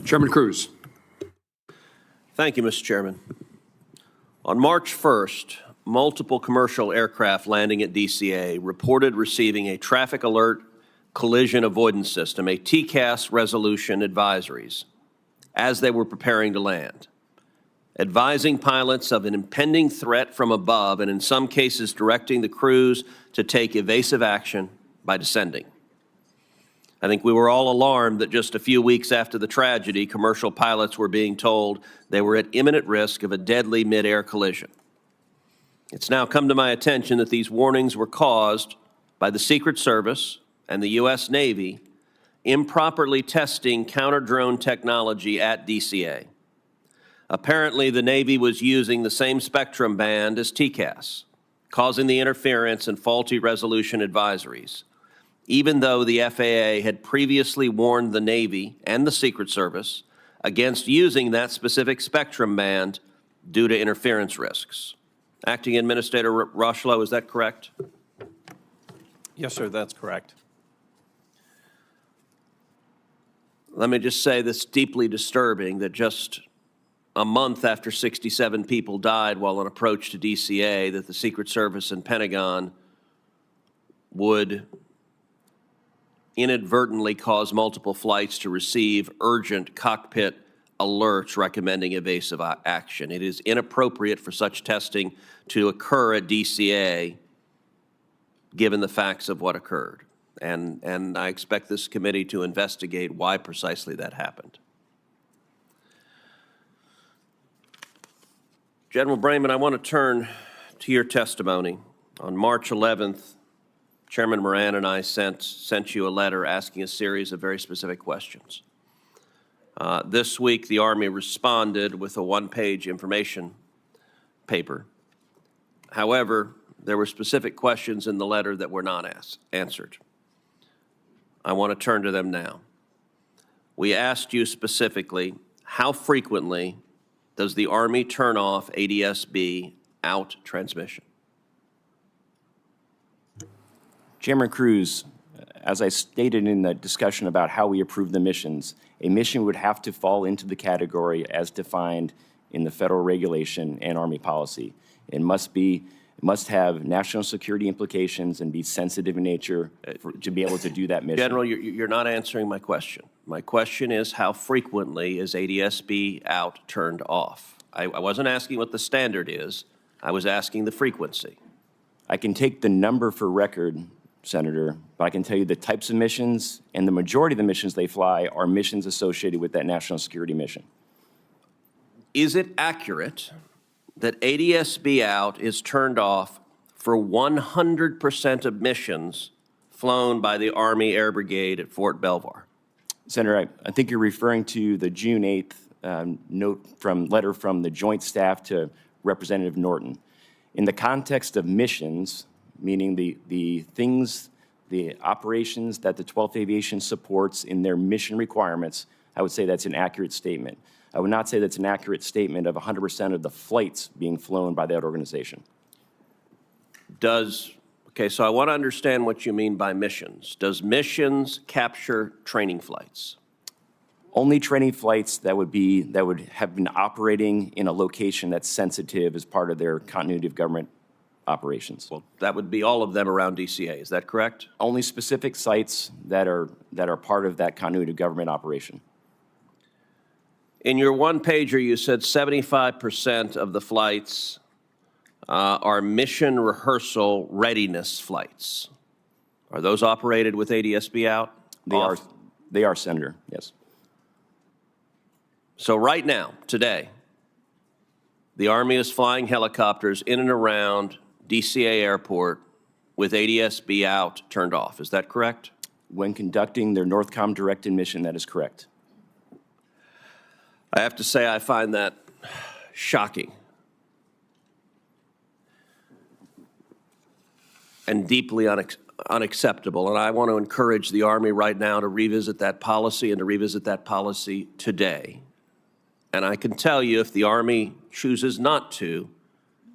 Chairman Cruz. Thank you, Mr. Chairman. On March 1st, multiple commercial aircraft landing at DCA reported receiving a traffic alert collision avoidance system, a TCAS resolution advisories, as they were preparing to land, advising pilots of an impending threat from above and in some cases directing the crews to take evasive action by descending. I think we were all alarmed that just a few weeks after the tragedy, commercial pilots were being told they were at imminent risk of a deadly mid-air collision. It's now come to my attention that these warnings were caused by the Secret Service and the U.S. Navy improperly testing counter-drone technology at DCA. Apparently, the Navy was using the same spectrum band as TCAS, causing the interference and faulty resolution advisories, even though the FAA had previously warned the Navy and the Secret Service against using that specific spectrum band due to interference risks. Acting Administrator Rocheleau, is that correct? Yes, sir, that's correct. Let me just say this deeply disturbing that just a month after 67 people died while on approach to DCA, that the Secret Service and Pentagon would inadvertently cause multiple flights to receive urgent cockpit alerts recommending evasive action. It is inappropriate for such testing to occur at DCA given the facts of what occurred. And I expect this committee to investigate why precisely that happened. General Braman, I want to turn to your testimony. On March 11th, Chairman Moran and I sent you a letter asking a series of very specific questions. This week, the Army responded with a one-page information paper. However, there were specific questions in the letter that were not answered. I want to turn to them now. We asked you specifically, how frequently does the Army turn off ADS-B out transmission? Chairman Cruz, as I stated in the discussion about how we approve the missions, a mission would have to fall into the category as defined in the federal regulation and Army policy. It must have national security implications and be sensitive in nature to be able to do that mission. General, you're not answering my question. My question is, how frequently is ADS-B out turned off? I wasn't asking what the standard is. I was asking the frequency. I can take the number for record, Senator, but I can tell you the types of missions and the majority of the missions they fly are missions associated with that national security mission. Is it accurate that ADS-B out is turned off for 100% of missions flown by the Army Air Brigade at Fort Belvoir? Senator, I think you're referring to the June 8th letter from the Joint Staff to Representative Norton. In the context of missions, meaning the operations that the 12th Aviation supports in their mission requirements, I would say that's an accurate statement. I would not say that's an accurate statement of 100% of the flights being flown by that organization. Okay, so I want to understand what you mean by missions. Does missions capture training flights? Only training flights that would have been operating in a location that's sensitive as part of their continuity of government operations. Well, that would be all of them around DCA, is that correct? Only specific sites that are part of that continuity of government operation. In your one-pager, you said 75% of the flights are mission rehearsal readiness flights. Are those operated with ADS-B out? They are, Senator, yes. So right now, today, the Army is flying helicopters in and around DCA Airport with ADS-B out turned off. Is that correct? When conducting their NORTHCOM directed mission, that is correct. I have to say I find that shocking and deeply unacceptable. And I want to encourage the Army right now to revisit that policy and to revisit that policy today. And I can tell you, if the Army chooses not to,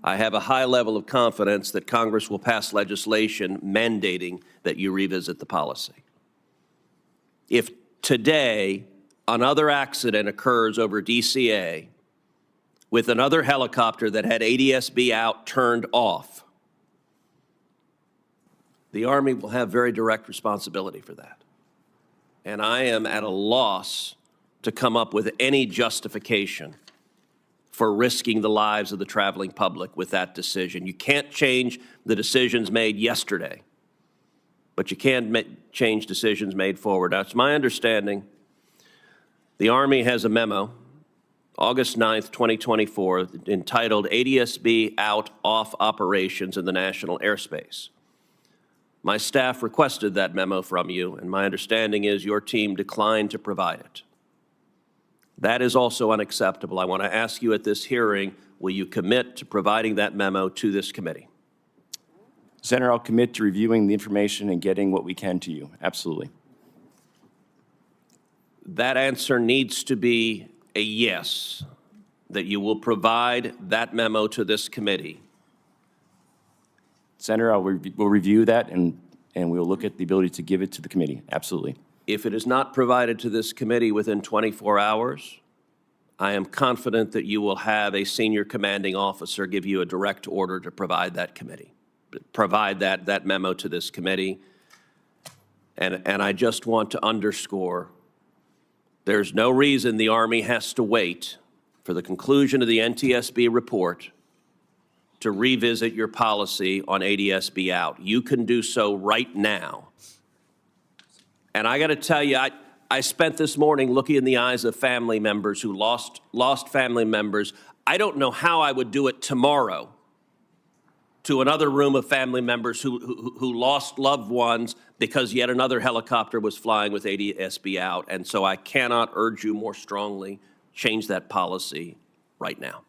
I have a high level of confidence that Congress will pass legislation mandating that you revisit the policy. If today another accident occurs over DCA with another helicopter that had ADS-B out turned off, the Army will have very direct responsibility for that. And I am at a loss to come up with any justification for risking the lives of the traveling public with that decision. You can't change the decisions made yesterday, but you can change decisions made forward. Now, it's my understanding the Army has a memo, August 9th, 2024, entitled ADS-B Out Off Operations in the National Airspace. My staff requested that memo from you, and my understanding is your team declined to provide it. That is also unacceptable. I want to ask you at this hearing, will you commit to providing that memo to this committee? Senator, I'll commit to reviewing the information and getting what we can to you. Absolutely. That answer needs to be a yes, that you will provide that memo to this committee. Senator, we'll review that and we'll look at the ability to give it to the committee. Absolutely. If it is not provided to this committee within 24 hours, I am confident that you will have a senior commanding officer give you a direct order to provide that committee, provide that memo to this committee. And I just want to underscore, there's no reason the Army has to wait for the conclusion of the NTSB report to revisit your policy on ADS-B out. You can do so right now. And I got to tell you, I spent this morning looking in the eyes of family members who lost family members. I don't know how I would do it tomorrow to another room of family members who lost loved ones because yet another helicopter was flying with ADS-B out. And so I cannot urge you more strongly, change that policy right now.